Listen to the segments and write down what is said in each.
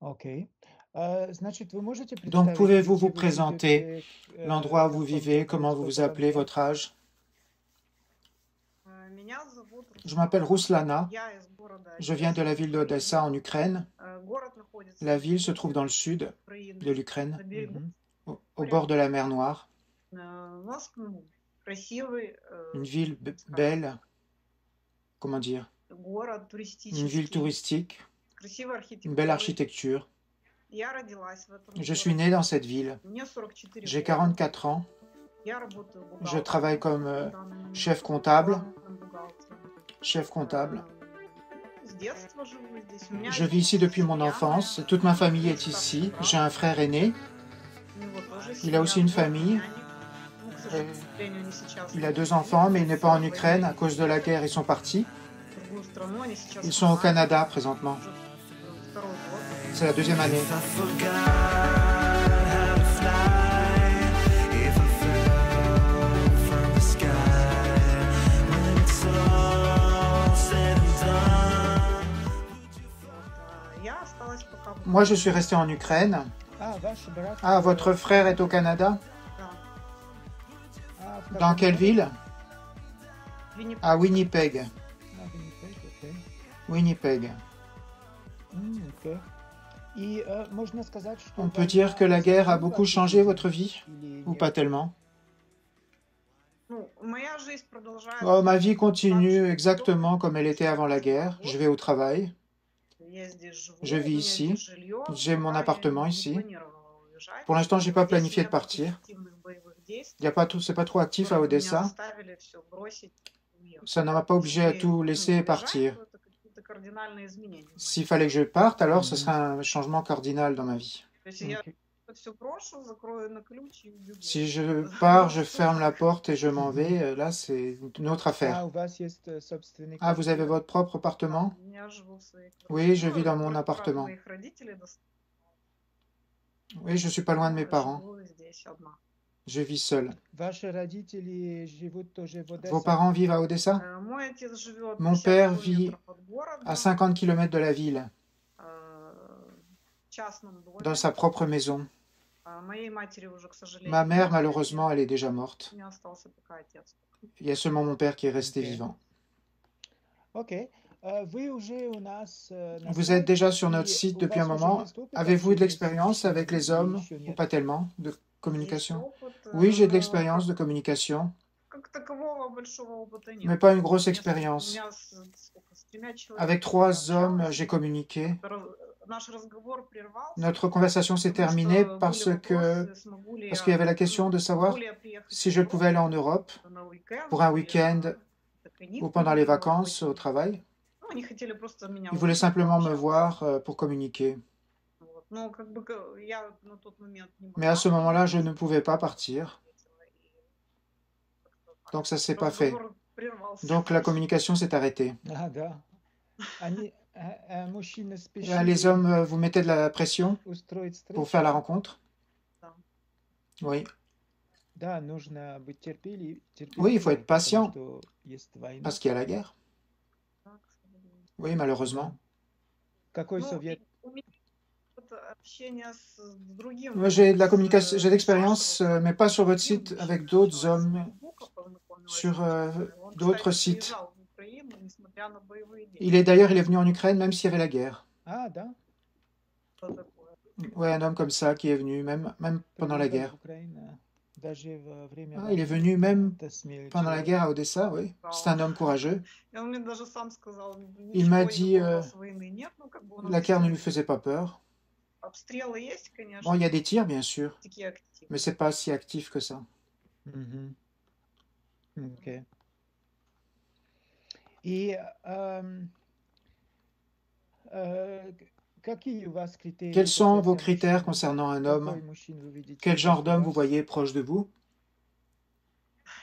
Окей. Значит, вы можете Donc, представить, pouvez-vous vous где вы présenter живете, l'endroit où vous как вам vivez, зовут, comment vous vous сколько вам appelez, лет? votre âge? Меня зовут Je m'appelle Руслана. Ruslana. Я из города Je viens de Одесса, la ville Украина. d'Odessa en Ukraine. Город находится La на ville se trouve юге dans le sud Украины, de l'Ukraine, на берегу Мгм. au моря. bord de la mer Noire. У нас красивый, Une ville скажем, belle, comment dire, город une ville туристический, touristique, красивая une belle архитектура. architecture. Я родилась в этом Je suis городе. né dans cette ville. Мне 44 J'ai года. 44 ans. Я работаю Je travaille бухгалтером comme на данный момент, chef comptable. главным бухгалтером. Chef comptable. С детства живу здесь. У меня Je vis ici depuis mon семья enfance. моя, Toute ma famille есть est ici. старший J'ai брат, un frère aîné. у него тоже Il a семья, aussi une вот famille. племянник. Ну, к сожалению, не сейчас. Il a они 2 в enfants, mais il n'est pas en войне, Ukraine. À cause de la guerre, ils sont partis. в другую страну, они сейчас Ils в sont au Канаде, Canada présentement. уже второй год. C'est la deuxième année. If I forgot how to fly, if I fell from the sky, when it's all said and done, Я осталась пока в Moi, je suis resté en Ukraine. А, ваш брат... Ah, votre frère est au Canada? Да. А, в Dans каком quelle городе? ville? Виннипег. À Winnipeg. А, Виннипег, окей. Winnipeg. Окей. И можно сказать, что On peut dire que la guerre a beaucoup changé votre vie? Или Ou нет? pas tellement? Ну, моя жизнь продолжается. Oh, ma vie continue exactement comme elle était avant la guerre. Je vais au travail. Я здесь живу, Je у vis меня ici. здесь жилье. J'ai mon Пока я appartement не ici. планировала уезжать. Pour l'instant, j'ai pas Здесь planifié de нет partir. активных боевых действий, Il y a pas tout, c'est pas trop actif à которые бы меня Odessa. заставили все бросить и уехать. Ça ne m'a pas obligé à Если, tout laisser уезжать, partir. то это какие-то кардинальные изменения в моей S'il fallait que je parte, alors ce Mhm. serait un changement cardinal dans ma vie. То есть я Окей. все брошу, закрою на ключ и убегу. Si je pars, je ferme la porte et je m'en vais, là, c'est une autre А, affaire. у вас есть собственный Ah, vous avez квартира? votre propre appartement? Я живу в своей Oui, je квартире. vis dans mon Только, правда, appartement. моих родителей Oui, je suis pas loin de mes parents. живу здесь одна. Je vis seul. Ваши родители живут тоже в Vos Одессе? parents vivent à Odessa? Мой отец живет Mon 50 père vit километров от города, à 50 km de la ville, в частном доме. dans sa propre maison. Моей матери уже, к сожалению, Ma mère, нет. malheureusement, elle est déjà morte. У меня остался пока отец. Il y a seulement mon père qui est resté Ok. vivant. Окей. Вы уже у нас на Vous êtes déjà sur сайте, notre и site у depuis un вас уже moment. есть опыт Avez-vous de общения с l'expérience avec les мужчинами hommes или еще ou нет? pas tellement de Есть communication? опыт, Oui, j'ai de l'expérience de communication, как такового большого опыта нет. mais pas une grosse У expérience. меня с 3 человеками Avec 3 hommes, общалась. j'ai communiqué. Наш разговор прервался, Notre conversation s'est потому terminée что parce были que вопросы, смогу ли parce qu'il y avait la question de savoir могу ли я приехать si в je pouvais aller en Europe на уикенд pour un или week-end на каникулы, ou pendant les или vacances au очень. travail. Ну, они хотели просто меня Ils voulaient увидеть, simplement me пообщаться. voir pour communiquer. Вот. Но как бы я на тот момент не Mais à ce могла moment-là, je приехать, ne pouvais pas partir, и как-то так. donc ça s'est pas fait. Разговор прервался. Donc la communication s'est arrêtée. А, да. Мужчины Les спешили hommes vous mettaient de la pression устроить pour faire la встречу. rencontre? Да. Oui, Да, нужно быть oui, il faut терпеливым, être потому patient что есть война. parce qu'il y a la guerre. Да, к сожалению. Oui, malheureusement. Какой Ну, совет? у меня вот общение с другим, Moi, j'ai de la с communication, j'ai de Сашей, l'expérience, вот, mais pas sur votre другим site, avec мужчиной d'autres общалась с hommes Фейсбука, познакомилась sur с Он, d'autres кстати, sites. приезжал в Украину, несмотря на боевые действия. Il est d'ailleurs, il est venu en Ukraine même s'il y avait la guerre. А, да, Что такое? Ouais, un homme comme ça qui est venu même pendant la приезжать guerre. в Украину даже во время Ah, il est войны. venu même Это смелый pendant la человек. guerre à Odessa, oui. C'est un homme courageux. И он мне даже сам сказал, Il m'a ничего dit, никакого у вас войны нет, ну как бы у нас la guerre ne lui действительно faisait pas peur. обстрелы есть, конечно, Bon, il y a des tirs, bien sûr, такие активные. mais c'est pas si actif que ça. Мгм. Окей. И какие у вас критерии Quels sont vos касательно critères мужчины? concernant un Какой homme? мужчин вы видите Quel genre вокруг d'homme vous вас? voyez proche de vous?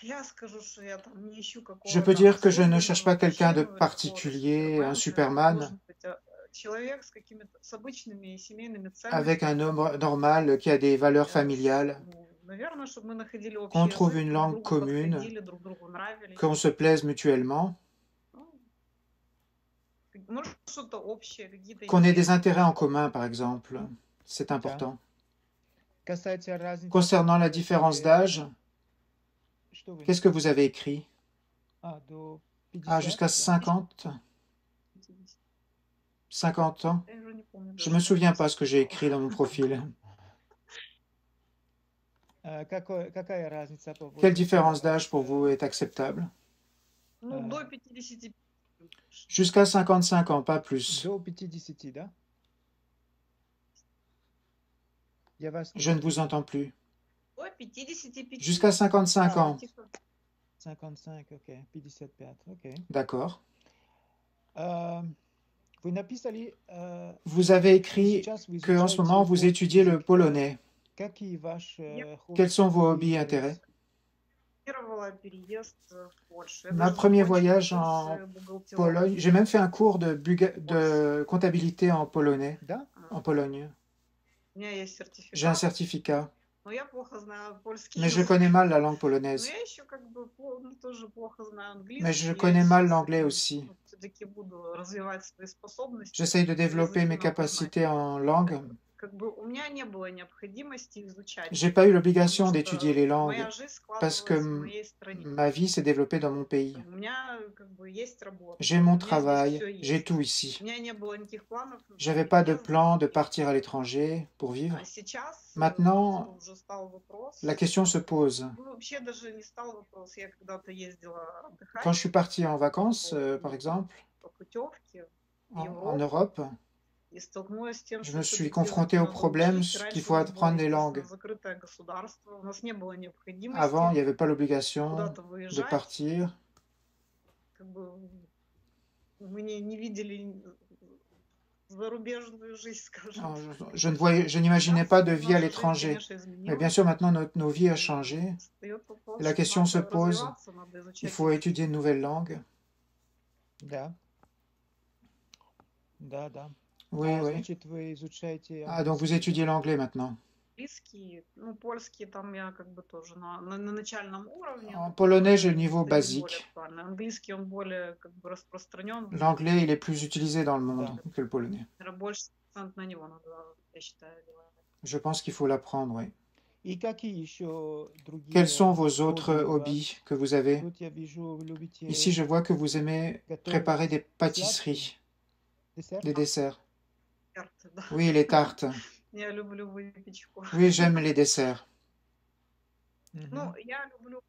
Я скажу, что я там не ищу Je peux какого-то dire que je ne cherche pas особенного quelqu'un de мужчину, такого particulier, un супермена. Superman, Должен быть человек с какими-то с обычными семейными avec un ценностями. homme normal qui a des valeurs Э, familiales, ну, Наверное, чтобы мы находили общий qu'on trouve язык, une друг langue другу commune, подходили, друг другу нравились. qu'on se plaise mutuellement, Ну, Может, что-то общее, какие-то Qu'on ait des интересы. intérêts en commun, par exemple. C'est important. Касается разницы Concernant la возраста, différence d'âge, что вы qu'est-ce que vous avez écrit? до Ah, 50, jusqu'à да? 50, 50 ans? Я уже не помню Je даже, me что souviens я pas ce que j'ai написала. écrit dans mon profil. Какая разница по Quelle возрасту différence для d'âge pour вас? vous est acceptable? Ну, до А, 50. Jusqu'à 55 ans, pas plus. До 50, да? Я вас не Je ne слышу. vous entends plus. До 55. Jusqu'à 55 А, ans. Тихо. 55, окей, 55, окей. D'accord. Вы написали, Vous avez écrit сейчас вы que en ce изучаете moment vous польский étudiez le язык. polonais. Какие ваши Quels sont vos хобби, hobbies et intérêts? Планировала переезд в Польшу. Я Ma даже premier закончила voyage курсы en бухгалтерии. Pologne. J'ai même fait un cours de comptabilité en polonais, Да? en Pologne. У меня есть J'ai un сертификат, certificat, но я плохо знаю польский mais je язык. connais mal la langue Но polonaise. я еще как бы тоже плохо знаю английский. Mais je Я connais mal сейчас l'anglais aussi. все-таки буду развивать свои способности. J'essaye de développer mes языки надо знать. capacités en langue. Как бы у меня не было необходимости изучать, J'ai pas eu l'obligation потому d'étudier что les langues моя жизнь parce que складывалась в моей стране. ma vie s'est développée dans mon pays. У меня как бы есть работа, J'ai у mon меня здесь travail, все j'ai есть. tout ici. У меня не было никаких планов. J'avais pas de plan de partir à l'étranger pour vivre. А сейчас Maintenant, уже стал вопрос. la question se pose. Ну, вообще даже не стал вопрос. Я когда-то ездила отдыхать Quand je suis parti en vacances, par exemple, по путевке в en Европу Europe, и столкнулась с тем, je что me suis всё-таки confronté au надо problème учить. qu'il Раньше faut у нас было, apprendre les естественно, langues. закрытое государство. У нас не было необходимости Avant, il n'y avait pas l'obligation куда-то de выезжать. partir. Как бы мы не видели зарубежную жизнь, скажем Non, так. je n'imaginais pas de vie à Наша жизнь, l'étranger. конечно, Mais bien изменилась. sûr, maintenant, nos vies ont changé. Встаёт вопрос, Et la что question se надо pose, развиваться, надо il изучать faut язык. étudier de nouvelles langues. Да. Да, да. Oui, oui. Значит, вы изучаете Ah, donc vous étudiez l'anglais maintenant. Английский, ну, польский там я как бы тоже на начальном уровне. En но polonais, j'ai le полонез niveau стоит более basique. актуально. Английский, он более как бы распространен. L'anglais, il est plus utilisé dans le monde Да. que le polonais. Больше акцент на него надо, я считаю, делать. Je pense qu'il faut l'apprendre, oui. И какие еще другие Quels sont vos хобби autres у вас? hobbies que vous avez? Тут я вижу, вы любите Ici, je vois que vous aimez préparer des pâtisseries, десерт. des desserts. Карты, да. Oui, les tartes. Я люблю выпечку. Oui, j'aime les desserts. Мгм. Ну, я люблю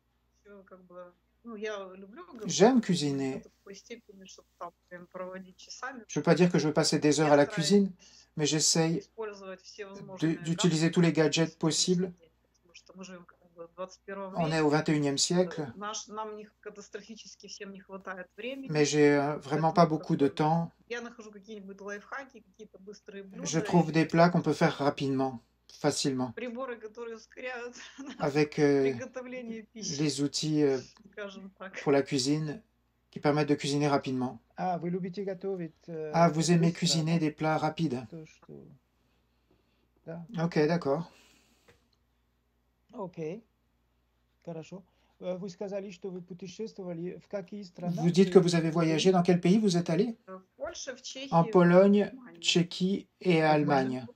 всё как бы, ну, я люблю J'aime готовить, cuisiner. но до такой степени, чтобы там прям проводить часами. Je ne veux pas dire que je veux passer des heures Я à la стараюсь cuisine, mais j'essaye использовать все возможные d'utiliser tous les gadgets гаджеты possibles. потому что мы живем как бы в 21 On est au 21e siècle, Нам катастрофически всем не хватает времени. mais j'ai vraiment pas beaucoup de temps. Я нахожу какие-нибудь лайфхаки, какие-то быстрые блюда. Je trouve des plats qu'on peut faire rapidement, facilement, Приборы, которые ускоряют avec приготовление пищи, les outils скажем так. pour la cuisine qui permettent de cuisiner rapidement. А, вы любите готовить Ah, vous aimez быстро, cuisiner да? des plats rapides. То, что... Да, Ok, d'accord. окей. Хорошо. Вы сказали, что вы путешествовали в какие страны? Vous dites que vous avez voyagé. Dans quel pays vous êtes allé? В Польше, в Чехии, En в Pologne, Германии. Tchéquie et Allemagne.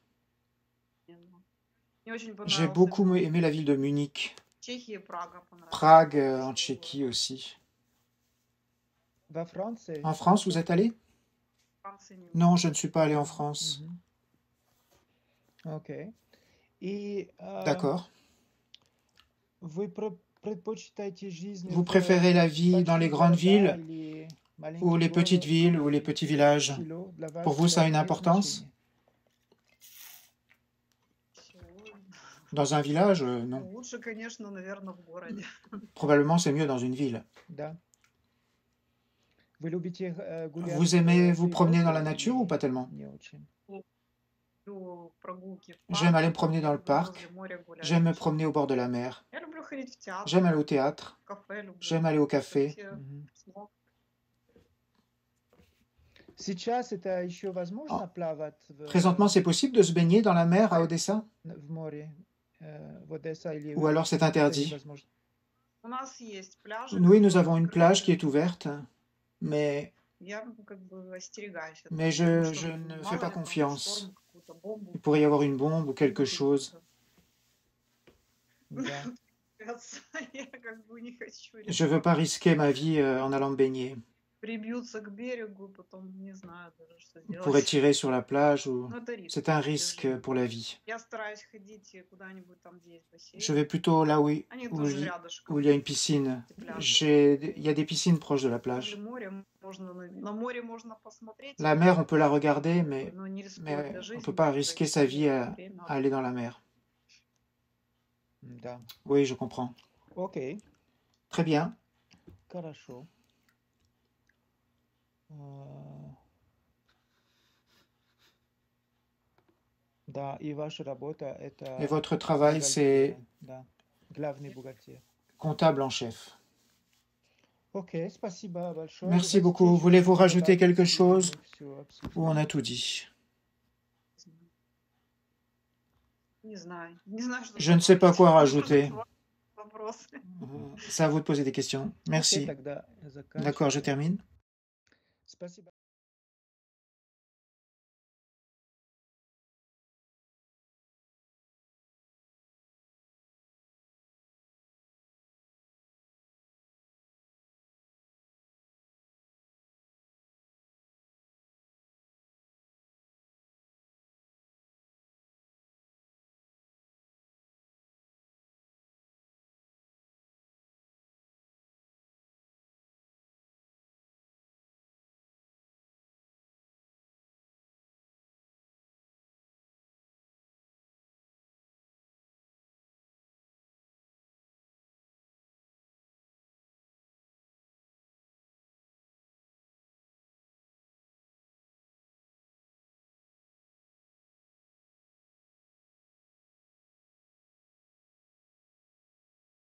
Мне очень J'ai понравился beaucoup aimé la ville de Munich. Чехия, Прага понравилась. Prague en Tchéquie aussi. Во Франции? En France, vous êtes allé? Франции не было. Non, je ne suis pas allé en France. Мгм. Окей. И D'accord. вы предпочитаете жизнь Vous в préférez la vie dans les больших grandes городах villes или ou маленьких les petites городах? villes ou les petits villages? Село для вас Pour vous, ça a une имеет importance? значение? Всё. Dans un village, Ну, non. лучше, конечно, наверное, в городе. Probablement, c'est mieux dans une ville. Да. Вы любите гулять Vous aimez vous в promener dans la природе nature ou или pas tellement? не очень? Люблю прогулки в J'aime aller me парке, promener dans le люблю parc. возле моря гулять. J'aime me promener au bord de la mer. Я люблю ходить в театр, J'aime aller au théâtre. в кафе люблю. J'aime aller au café. Кстати, Мгм. смог. Сейчас это еще возможно плавать Présentement, c'est possible de se baigner dans la mer à Odessa? в море в Одесса или Ou alors c'est это interdit? невозможно? У нас есть пляжи. Oui, nous которые avons une plage qui открыты. est ouverte, mais Я как бы остерегаюсь этого, Mais потому je что ne fais мало pas ли там confiance. шторм, какую-то бомбу Il pourrait y avoir une bombe ou quelque выберут. chose. Да. Я как бы не хочу Je ne veux pas рисковать. risquer ma vie en allant me baigner. Прибьются к берегу, потом не знаю даже, что On pourrait делать. tirer sur la plage ou... Ну, это риск C'est un для risque жизни. pour la vie. Я стараюсь ходить куда-нибудь там, где есть Je бассейн. vais plutôt là Они où тоже il рядышком, y a une piscine. эти пляжи. Il y a des piscines proches de la Возле plage. моря можно, на море можно посмотреть, La mer, on peut la regarder, mais но не рискуя mais для on ne жизни, peut pas провести risquer sa vie время. à aller dans la mer. Да. Oui, je comprends. Окей. Très bien. Хорошо. Да, и ваша работа это Et votre travail, c'est бухгалтерия, да. Главный бухгалтер. comptable en chef. Окей, спасибо большое. Merci У вас beaucoup. есть Voulez-vous что-то rajouter добавить, quelque или chose мы всё обсудили? ou on a tout dit? Не знаю. Не знаю, что Je ne sais pas добавить. quoi rajouter. Вопросы. C'est à vous de poser des questions. Окей, Merci. тогда D'accord, je заканчиваем. termine. Спасибо.